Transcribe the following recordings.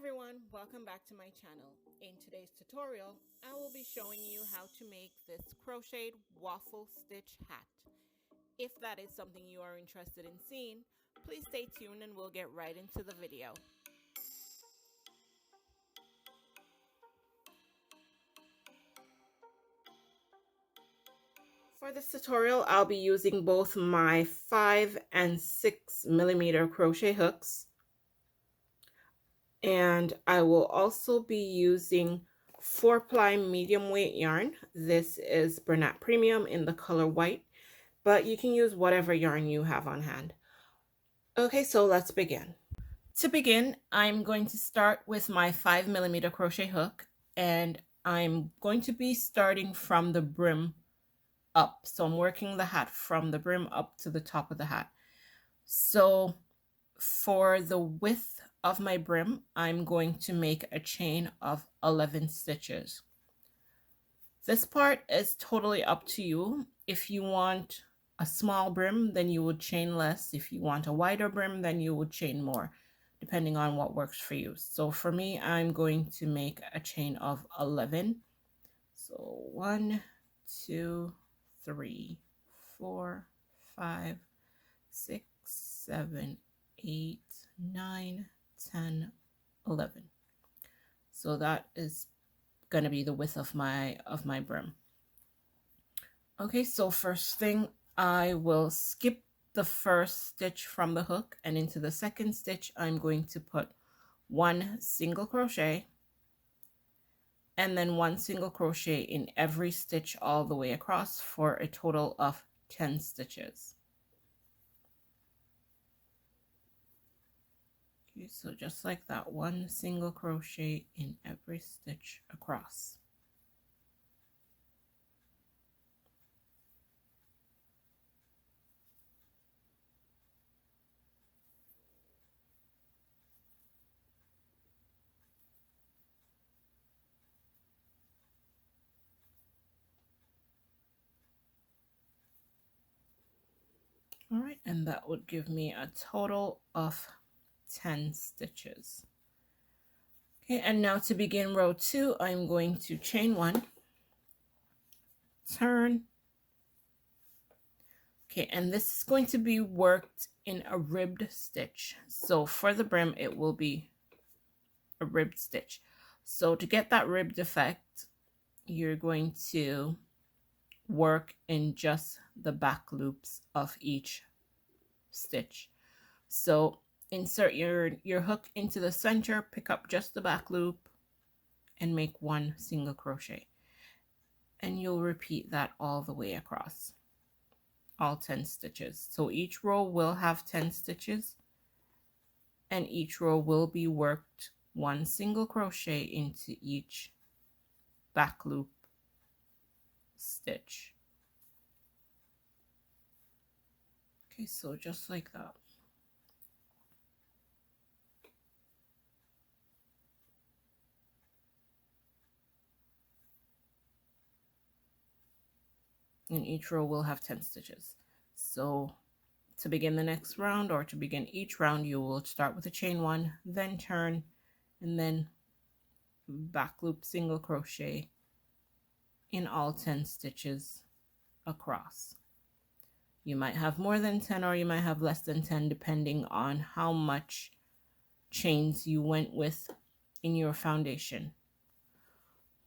Everyone, welcome back to my channel. In today's tutorial, I will be showing you how to make this crocheted waffle stitch hat. If that is something you are interested in seeing, please stay tuned and we'll get right into the video. For this tutorial, I'll be using both my 5 and 6 millimeter crochet hooks. And I will also be using 4-ply medium weight yarn. This is Bernat Premium in the color white, but you can use whatever yarn you have on hand. Okay, so let's begin. To begin, I'm going to start with my 5 millimeter crochet hook, and I'm going to be starting from the brim up. So I'm working the hat from the brim up to the top of the hat. So for the width of my brim, I'm going to make a chain of 11 stitches. This part is totally up to you. If you want a small brim, then you would chain less. If you want a wider brim, then you would chain more, depending on what works for you. So for me, I'm going to make a chain of 11. So 1, 2, 3, 4, 5, 6, 7, 8, 9, 10, 11. So that is going to be the width of my brim. Okay, so first thing, I will skip the first stitch from the hook, and into the second stitch I'm going to put 1 single crochet and then 1 single crochet in every stitch all the way across for a total of 10 stitches. Okay, so just like that, 1 single crochet in every stitch across. All right, and that would give me a total of 10 stitches. Okay, and now to begin row 2, I'm going to chain 1, turn. Okay, and this is going to be worked in a ribbed stitch. So for the brim, it will be a ribbed stitch. So to get that ribbed effect, you're going to work in just the back loops of each stitch. So insert your hook into the center, pick up just the back loop, and make 1 single crochet. And you'll repeat that all the way across, all 10 stitches. So each row will have 10 stitches, and each row will be worked 1 single crochet into each back loop stitch. Okay, so just like that. And each row will have 10 stitches. So to begin the next round, or to begin each round, you will start with a chain 1, then turn, and then back loop single crochet in all 10 stitches across. You might have more than 10 or you might have less than 10, depending on how much chains you went with in your foundation.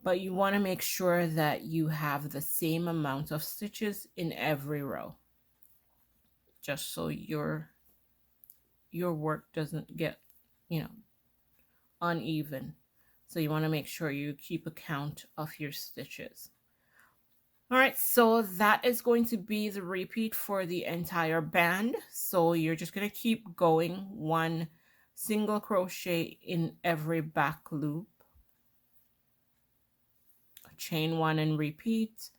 But you want to make sure that you have the same amount of stitches in every row, just so your work doesn't get, uneven. So you want to make sure you keep a count of your stitches. All right, so that is going to be the repeat for the entire band. So you're just going to keep going, 1 single crochet in every back loop, chain 1 and repeat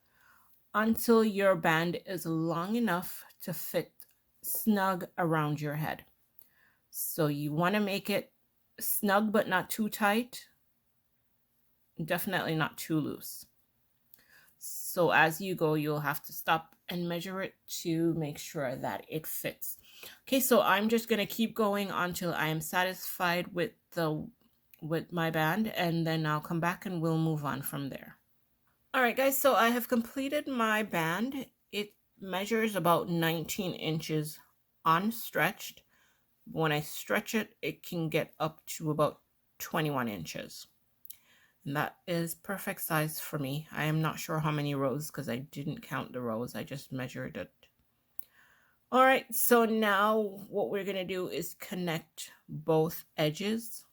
until your band is long enough to fit snug around your head. So you want to make it snug but not too tight, definitely not too loose. So as you go, you'll have to stop and measure it to make sure that it fits. Okay, so I'm just going to keep going until I am satisfied with the with my band, and then I'll come back and we'll move on from there. All right, guys, so I have completed my band. It measures about 19 inches unstretched. When I stretch it, it can get up to about 21 inches. And that is perfect size for me. I am not sure how many rows because I didn't count the rows. I just measured it. All right, so now what we're going to do is connect both edges.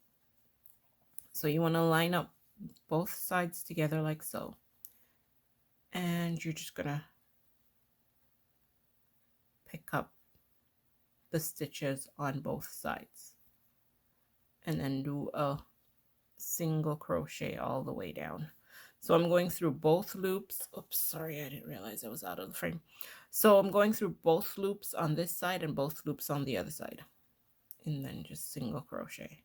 So you want to line up both sides together like so. And you're just going to pick up the stitches on both sides. And then do a single crochet all the way down. So I'm going through both loops. Oops, sorry, I didn't realize I was out of the frame. So I'm going through both loops on this side and both loops on the other side. And then just single crochet.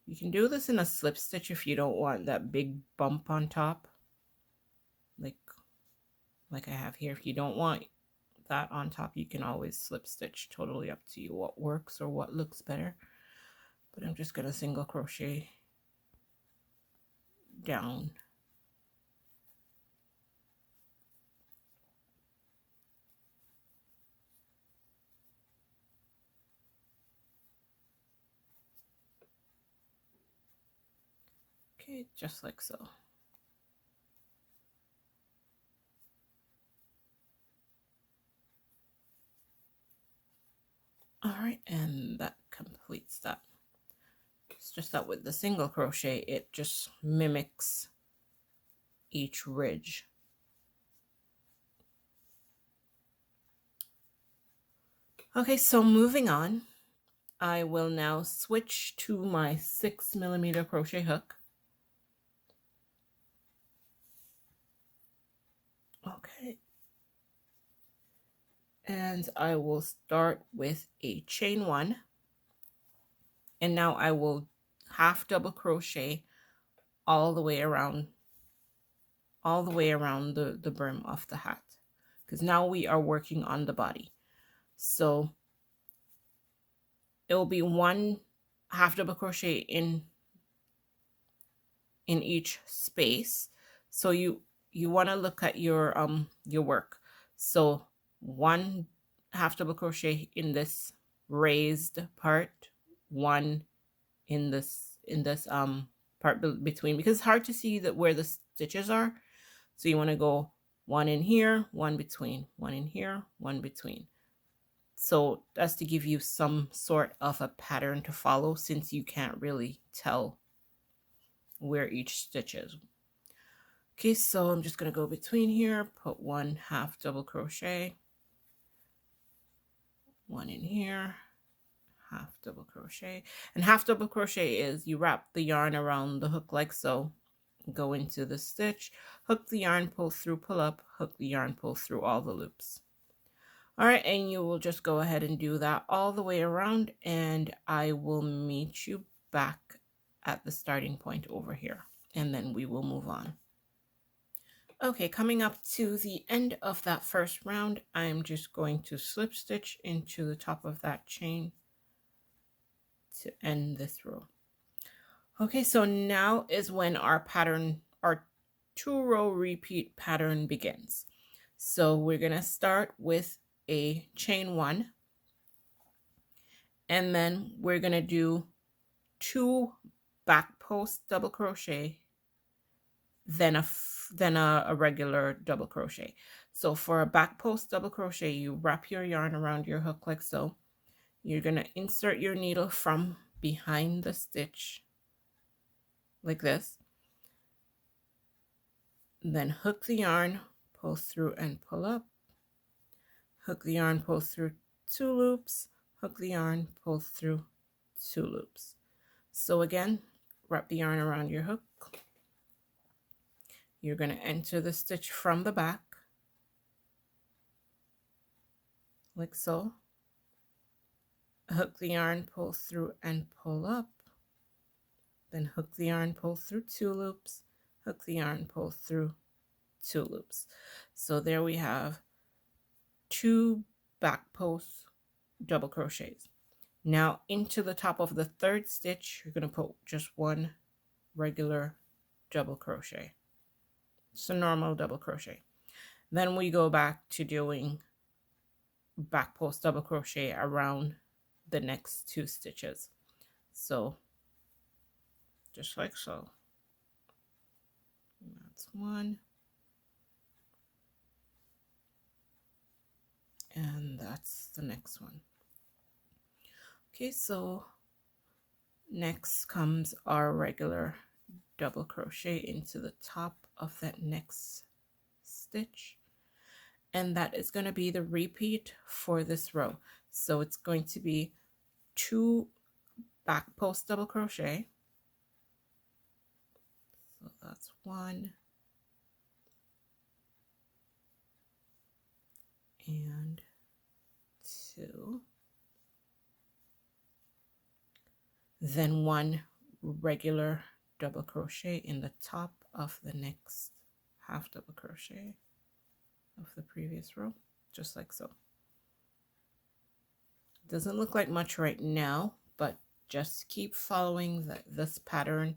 You can do this in a slip stitch if you don't want that big bump on top. Like I have here. If you don't want that on top, you can always slip stitch. Totally up to you what works or what looks better. But I'm just going to single crochet down. Okay, just like so. All right, and that completes that. It's just that with the single crochet, it just mimics each ridge. Okay, so moving on, I will now switch to my 6mm crochet hook. Okay. And I will start with a chain 1. And now I will half double crochet all the way around the brim of the hat, because now we are working on the body. So it will be 1 half double crochet in each space. So you want to look at your work. So 1 half double crochet in this raised part, 1 in this part between, because it's hard to see that where the stitches are. So you want to go 1 in here, 1 between, 1 in here, 1 between. So that's to give you some sort of a pattern to follow, since you can't really tell where each stitch is. Okay, so I'm just going to go between here, put 1 half double crochet, 1 in here, half double crochet. And half double crochet is you wrap the yarn around the hook like so, go into the stitch, hook the yarn, pull through, pull up, hook the yarn, pull through all the loops. All right, and you will just go ahead and do that all the way around, and I will meet you back at the starting point over here, and then we will move on. Okay, coming up to the end of that first round, I'm just going to slip stitch into the top of that chain to end this row. Okay, so now is when our 2-row repeat pattern begins. So we're going to start with a chain 1, and then we're going to do 2 back post double crochet, then a regular double crochet. So for a back post double crochet, you wrap your yarn around your hook like so. You're going to insert your needle from behind the stitch like this, then hook the yarn, pull through and pull up, hook the yarn, pull through 2 loops, hook the yarn, pull through 2 loops. So again, wrap the yarn around your hook. You're going to enter the stitch from the back like so, hook the yarn, pull through and pull up, then hook the yarn, pull through 2 loops, hook the yarn, pull through 2 loops. So there we have 2 back posts double crochets. Now into the top of the third stitch, you're going to put just one regular double crochet. It's a normal double crochet. Then we go back to doing back post double crochet around the next 2 stitches. So just like so. That's one. And that's the next one. Okay, so next comes our regular double crochet into the top of that next stitch, and that is going to be the repeat for this row. So it's going to be 2 back post double crochet. So that's 1 and 2, then 1 regular double crochet in the top of the next half double crochet of the previous row, just like so. Doesn't look like much right now, but just keep following this pattern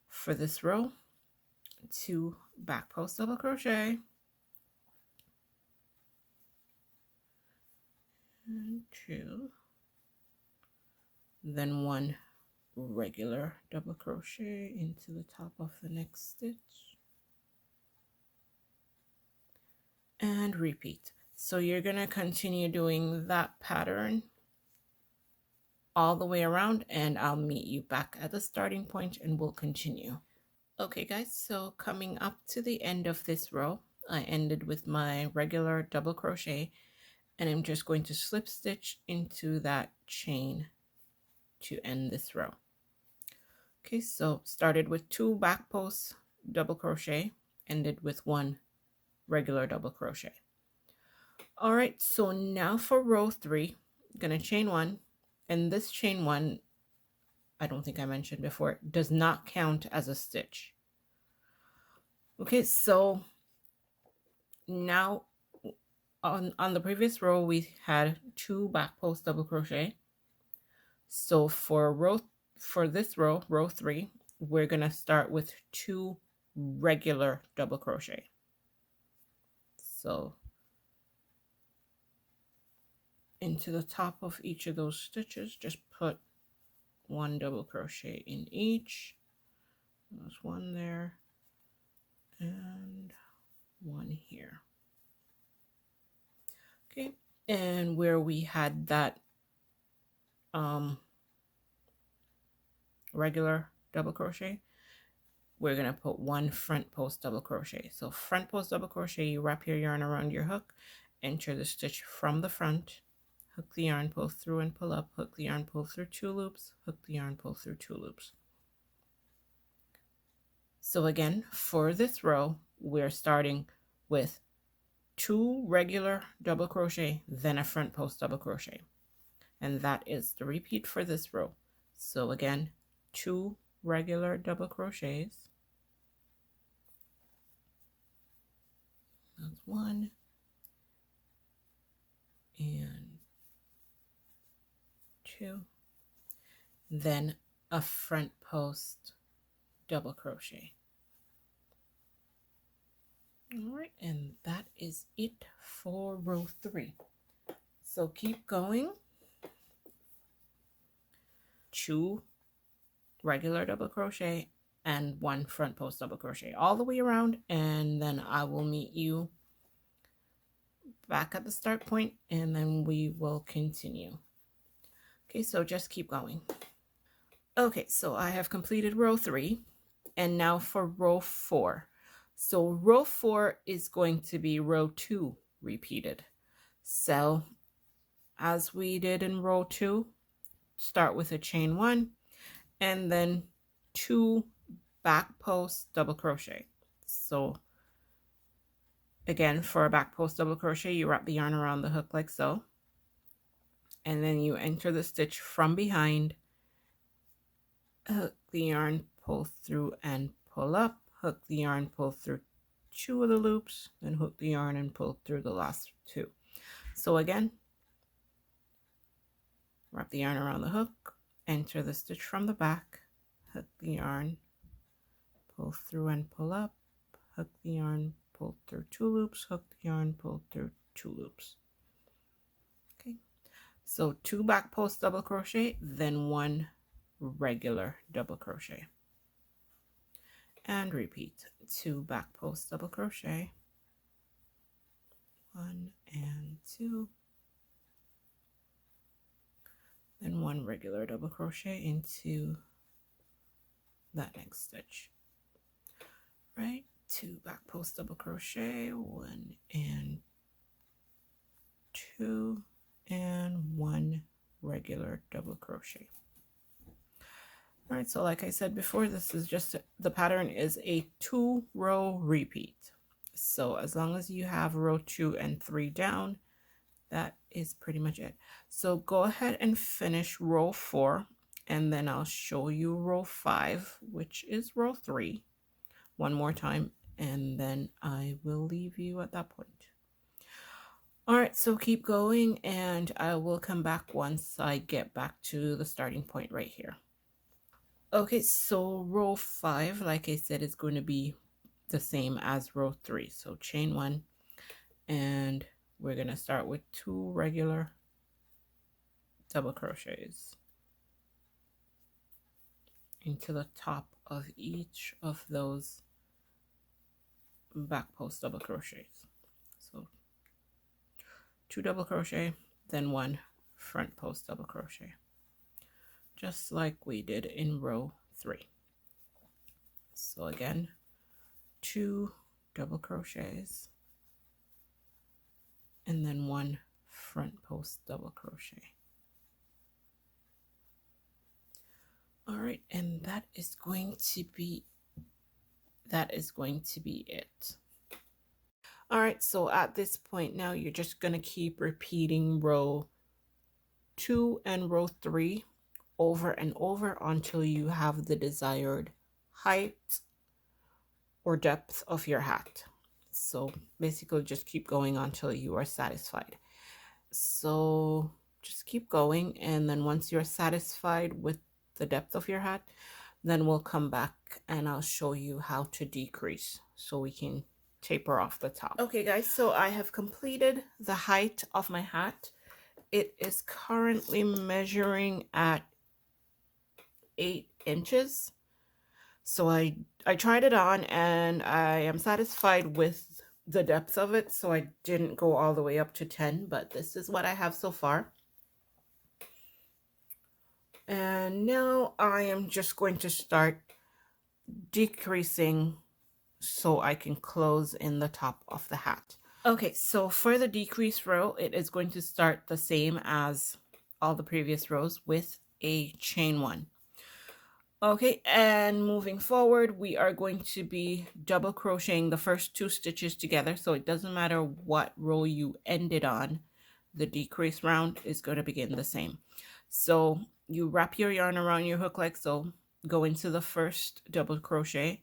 for this row. 2 back post double crochet and 2, then 1 regular double crochet into the top of the next stitch and repeat. So you're going to continue doing that pattern all the way around, and I'll meet you back at the starting point and we'll continue. Okay guys, so coming up to the end of this row, I ended with my regular double crochet, and I'm just going to slip stitch into that chain to end this row. Okay, so started with 2 back post double crochet, ended with 1 regular double crochet. All right, so now for row 3, I'm gonna chain 1, and this chain 1, I don't think I mentioned before, does not count as a stitch. Okay, so now on the previous row we had 2 back post double crochet. So for this row, row 3, we're gonna start with 2 regular double crochet. So into the top of each of those stitches, just put 1 double crochet in each. There's 1 there and 1 here. Okay, and where we had that regular double crochet, we're gonna put 1 front post double crochet. So front post double crochet, you wrap your yarn around your hook, enter the stitch from the front, hook the yarn, pull through and pull up, hook the yarn, pull through 2 loops, hook the yarn, pull through 2 loops. So again, for this row, we're starting with 2 regular double crochet, then a front post double crochet. And that is the repeat for this row. So again, 2 regular double crochets. That's 1 and 2. Then a front post double crochet. All right, and that is it for row 3. So keep going. 2 regular double crochet and 1 front post double crochet all the way around, and then I will meet you back at the start point and then we will continue. Okay, so just keep going. Okay, so I have completed row 3, and now for row 4. So row 4 is going to be row 2 repeated. So as we did in row 2, start with a chain 1 and then 2 back post double crochet. So again, for a back post double crochet, you wrap the yarn around the hook like so, and then you enter the stitch from behind, hook the yarn, pull through and pull up, hook the yarn, pull through 2 of the loops, then hook the yarn and pull through the last 2. So again, Wrap the yarn around the hook, enter the stitch from the back, hook the yarn, pull through and pull up, hook the yarn, pull through 2 loops, hook the yarn, pull through 2 loops. Okay, so 2 back post double crochet, then 1 regular double crochet, and repeat. 2 back post double crochet, 1 and 2, then 1 regular double crochet into that next stitch. Right, 2 back post double crochet, 1 and 2, and 1 regular double crochet. All right, so like I said before, this is just the pattern is a 2-row repeat. So as long as you have row 2 and 3 down, that is pretty much it. So go ahead and finish row 4, and then I'll show you row 5, which is row 3, one more time, and then I will leave you at that point. All right, so keep going, and I will come back once I get back to the starting point right here. Okay, so row 5, like I said, is going to be the same as row 3. So chain 1, and we're going to start with 2 regular double crochets into the top of each of those back post double crochets. So 2 double crochet, then 1 front post double crochet, just like we did in row 3. So again, 2 double crochets, and then 1 front post double crochet. All right, and that is going to be it. All right, so at this point now, you're just going to keep repeating row 2 and row 3 over and over until you have the desired height or depth of your hat. So basically just keep going until you are satisfied. So just keep going, and then once you're satisfied with the depth of your hat, then we'll come back and I'll show you how to decrease so we can taper off the top. Okay guys, so I have completed the height of my hat. It is currently measuring at 8 inches. So I tried it on, and I am satisfied with the depth of it, so I didn't go all the way up to 10, but this is what I have so far. And now I am just going to start decreasing so I can close in the top of the hat. Okay, so for the decrease row, it is going to start the same as all the previous rows with a chain 1. Okay, and moving forward, we are going to be double crocheting the first 2 stitches together. So it doesn't matter what row you ended on, the decrease round is going to begin the same. So you wrap your yarn around your hook like so, go into the first double crochet,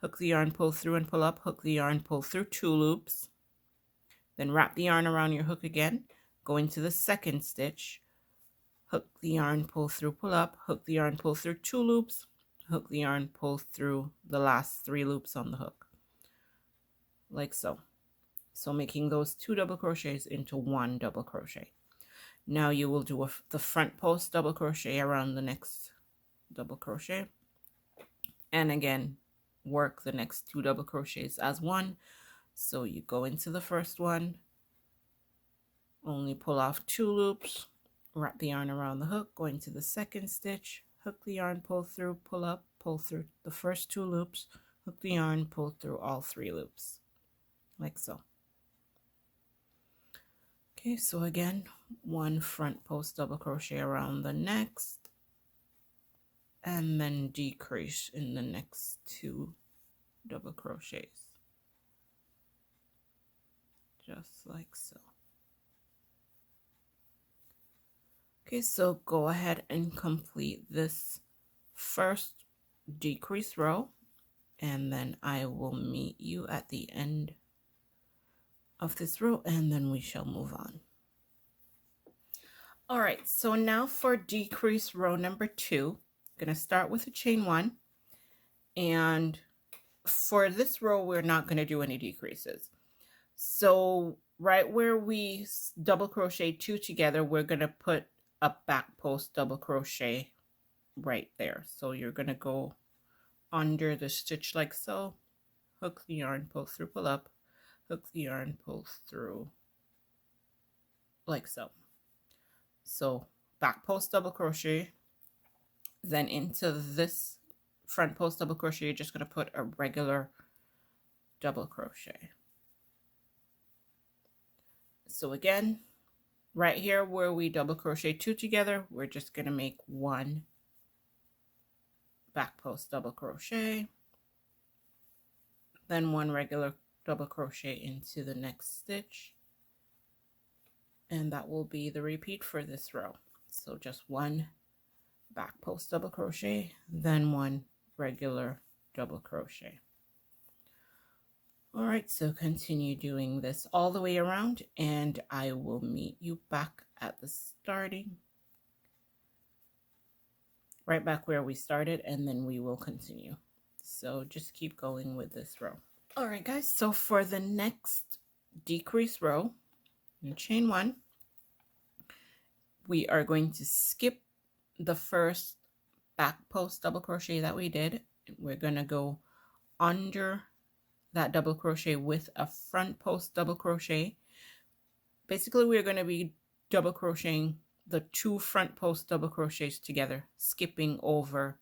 hook the yarn, pull through and pull up, hook the yarn, pull through 2 loops, then wrap the yarn around your hook again, go into the second stitch, hook the yarn, pull through, pull up, hook the yarn, pull through 2 loops, hook the yarn, pull through the last 3 loops on the hook, like so. So making those 2 double crochets into 1 double crochet. Now you will do the front post double crochet around the next double crochet, and again work the next 2 double crochets as one. So you go into the first one, only pull off 2 loops, wrap the yarn around the hook, go into the second stitch, hook the yarn, pull through, pull up, pull through the first 2 loops, hook the yarn, pull through all 3 loops, like so. Okay, so again, 1 front post double crochet around the next, and then decrease in the next 2 double crochets, just like so. Okay, so go ahead and complete this first decrease row, and then I will meet you at the end of this row, and then we shall move on. All right, so now for decrease row number 2, I'm going to start with a chain 1, and for this row we're not going to do any decreases. So right where we double crochet 2 together, we're going to put a back post double crochet right there. So you're going to go under the stitch like so, hook the yarn, pull through, pull up, hook the yarn, pull through like so. So back post double crochet, then into this front post double crochet, you're just going to put a regular double crochet. So again, right here where we double crochet 2 together, we're just going to make 1 back post double crochet, then 1 regular double crochet into the next stitch, and that will be the repeat for this row. So just 1 back post double crochet, then 1 regular double crochet. All right, so continue doing this all the way around, and I will meet you back at the starting, right back where we started, and then we will continue. So just keep going with this row. All right, guys, so for the next decrease row in chain 1, we are going to skip the first back post double crochet that we did. We're going to go under that double crochet with a front post double crochet. Basically, we're going to be double crocheting the 2 front post double crochets together, skipping over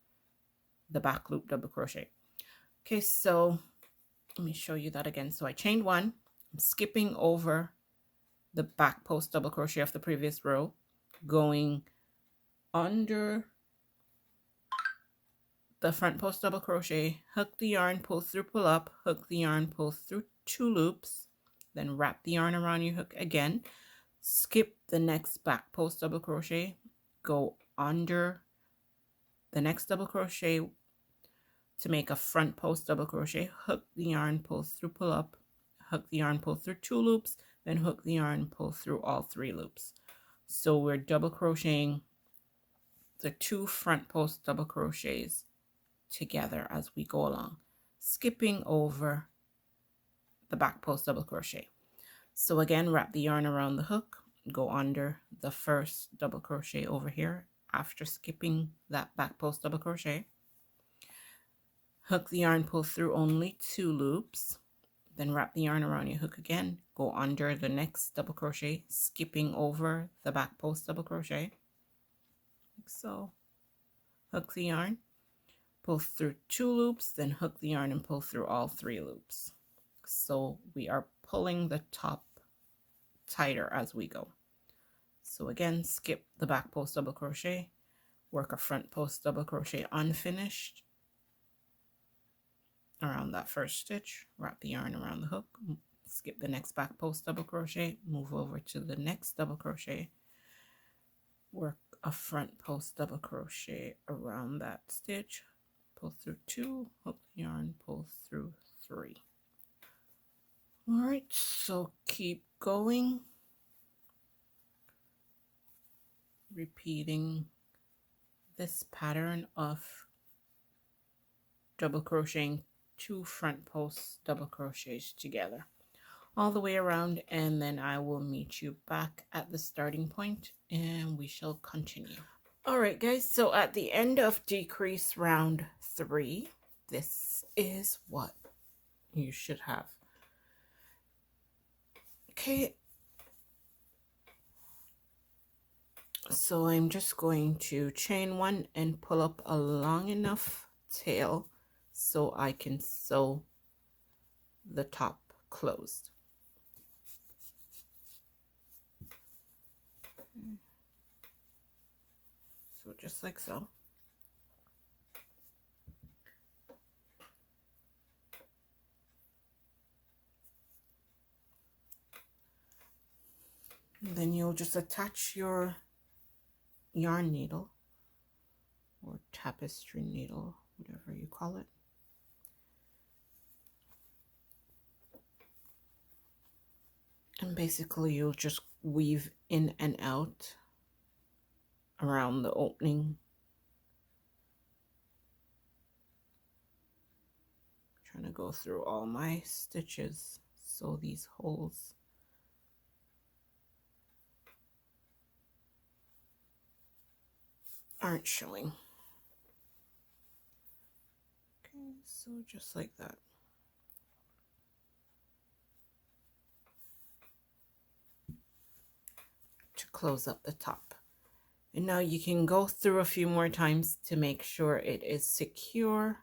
the back loop double crochet. Okay, so let me show you that again. So I chained 1, I'm skipping over the back post double crochet of the previous row, going under the front post double crochet, hook the yarn, pull through, pull up, hook the yarn, pull through 2 loops, then wrap the yarn around your hook again, skip the next back post double crochet, go under the next double crochet to make a front post double crochet, hook the yarn, pull through, pull up, hook the yarn, pull through 2 loops, then hook the yarn, pull through all 3 loops. So we're double crocheting the 2 front post double crochets together as we go along, skipping over the back post double crochet. So again, wrap the yarn around the hook, go under the first double crochet over here after skipping that back post double crochet, hook the yarn, pull through only 2 loops, then wrap the yarn around your hook again, go under the next double crochet, skipping over the back post double crochet like so, hook the yarn, pull through 2 loops, then hook the yarn and pull through all 3 loops. So we are pulling the top tighter as we go. So again, skip the back post double crochet, work a front post double crochet unfinished around that first stitch, wrap the yarn around the hook, skip the next back post double crochet, move over to the next double crochet, work a front post double crochet around that stitch, pull through 2, hook the yarn, pull through 3. All right, so keep going, repeating this pattern of double crocheting 2 front post double crochets together all the way around, and then I will meet you back at the starting point and we shall continue. All right, guys, so at the end of decrease round 3, this is what you should have. Okay, so I'm just going to chain 1 and pull up a long enough tail so I can sew the top closed. So just like so. And then you'll just attach your yarn needle or tapestry needle, whatever you call it. And basically you'll just weave in and out around the opening. Trying to go through all my stitches so these holes aren't showing. Okay, so just like that. To close up the top. And now you can go through a few more times to make sure it is secure.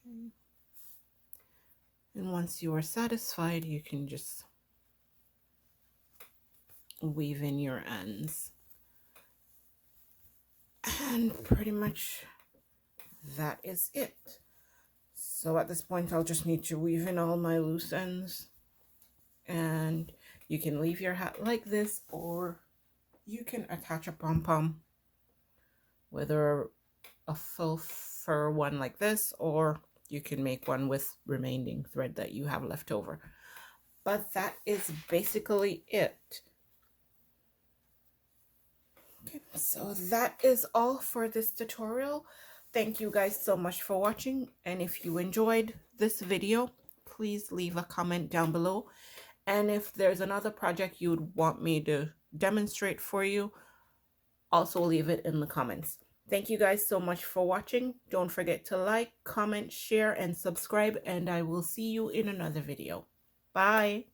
Okay. And once you are satisfied, you can just weave in your ends. And pretty much that is it. So at this point, I'll just need to weave in all my loose ends. And you can leave your hat like this, or you can attach a pom-pom, whether a faux fur one like this, or you can make one with remaining thread that you have left over. But that is basically it. Okay, so that is all for this tutorial. Thank you guys so much for watching, and if you enjoyed this video, please leave a comment down below. And if there's another project you would want me to demonstrate for you, also leave it in the comments. Thank you guys so much for watching. Don't forget to like, comment, share, and subscribe, and I will see you in another video. Bye!